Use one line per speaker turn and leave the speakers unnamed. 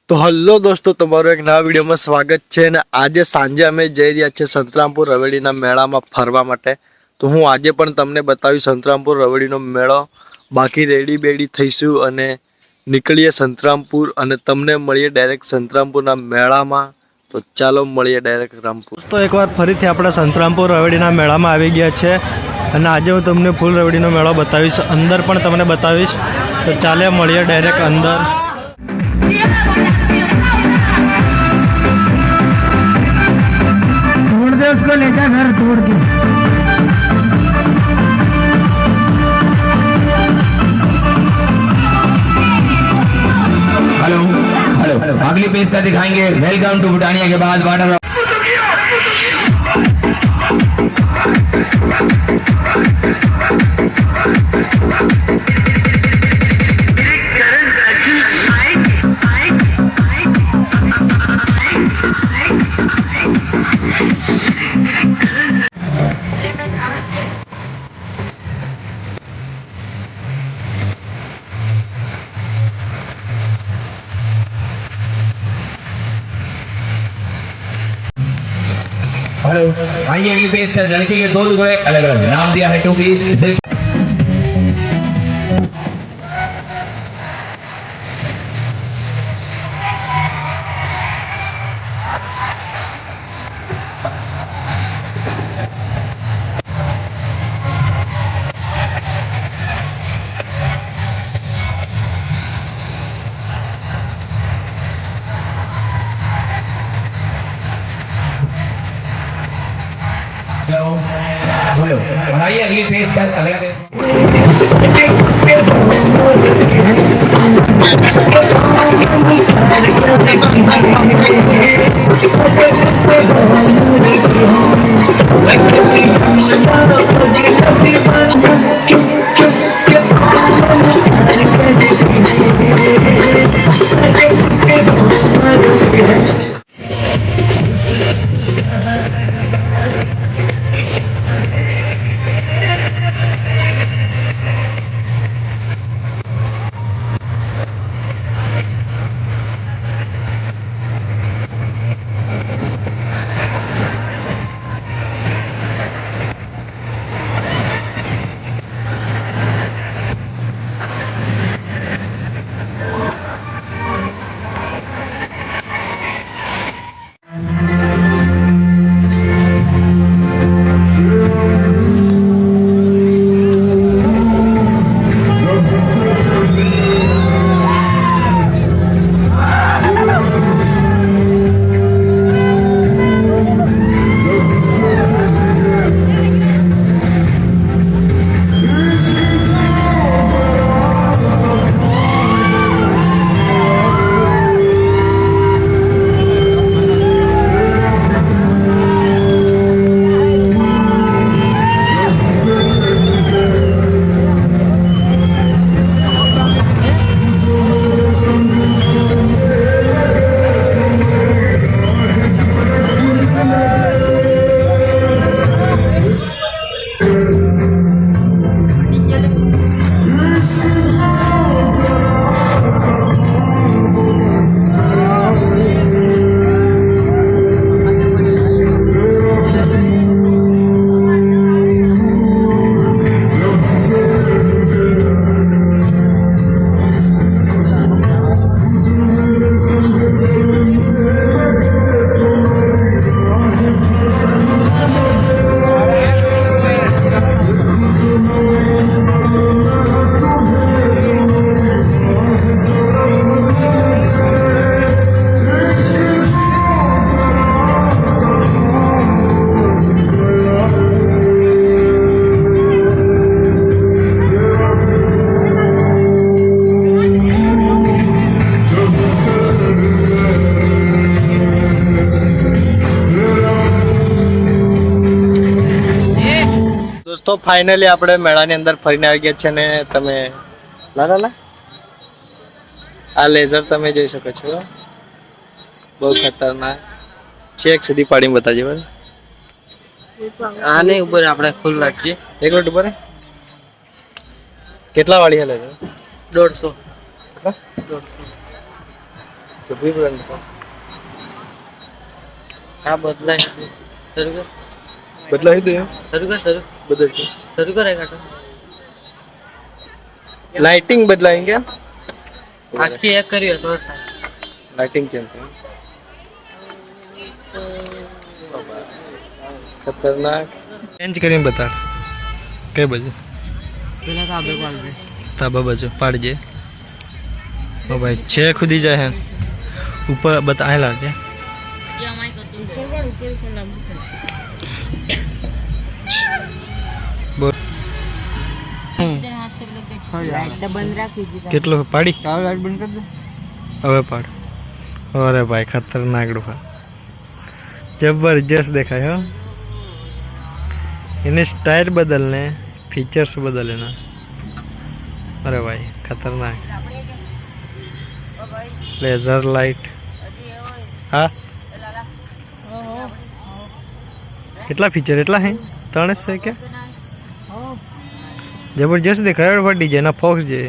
તો હલો દોસ્તો, તમારું એક નવા વિડીયોમાં સ્વાગત છે. અને આજે સાંજે અમે જઈ રહ્યા છીએ સંતરામપુર રવેડીના મેળામાં ફરવા માટે. તો હું આજે પણ તમને બતાવીશ સંતરામપુર રવેડીનો મેળો. બાકી રેડી બેડી થઈશું અને નીકળીએ સંતરામપુર અને તમને મળીએ ડાયરેક્ટ સંતરામપુરના મેળામાં. તો ચાલો મળીએ ડાયરેક્ટ રામપુર. તો એકવાર ફરીથી આપણે સંતરામપુર રવેડીના મેળામાં આવી ગયા છે અને આજે હું તમને ફૂલ રવેડીનો મેળો બતાવીશ, અંદર પણ તમને બતાવીશ. તો ચાલે મળીએ ડાયરેક્ટ અંદર.
तोड़ दे उसको, ले जा घर तोड़ के।
हेलो हेलो अगली पेज का दिखाएंगे। वेलकम टू भूटानिया के बाद वाटर। हेलो आइए अगली पेज से लड़के के दो टुकड़े अलग अलग नाम दिया है टू पीस। हेलो हेलो और आइए अगली पेज पर अलग
દોસ્તો ફાઇનલી આપણે મેળાની અંદર ફરીને આવી ગયા છે. ને તમે ના આ લેઝર તમે જોઈ શકો છો, બહુ ખતરનાક. ચેક સુધી પાડીને બતાવજો.
આને ઉપર આપણે ફૂલ રાખીએ.
એક મિનિટ ઉપર કેટલા વાળી હલે છે?
150. આ બદલાય શરૂ કર
બદલાવી દે બદલ
શરૂ કરે કાઢો
લાઇટિંગ બદલાएंगे
આખી એક કર્યો તો થાય
लाइटिंग चेंज खतरनाक चेंज કરીને બતા કઈ બાજુ
પેલા કાબે પાડ દે
તાબા બાજુ પાડજે ઓ ભાઈ છે ખુદી જાય હે ऊपर बताए लागे કેટલો પાડી લાઈટ બંધ કરી દે હવે પાડ અરે ભાઈ ખતરનાક ડુફા जबरदस्त देखाय हो इन्हें स्टाइल बदलने फीचर्स बदलना अरे भाई खतरनाक लेजर लाइट हाँ कितना फीचर एटला है 3 से क्या जबरदस्त देखाय डिजाइन फॉक्स जे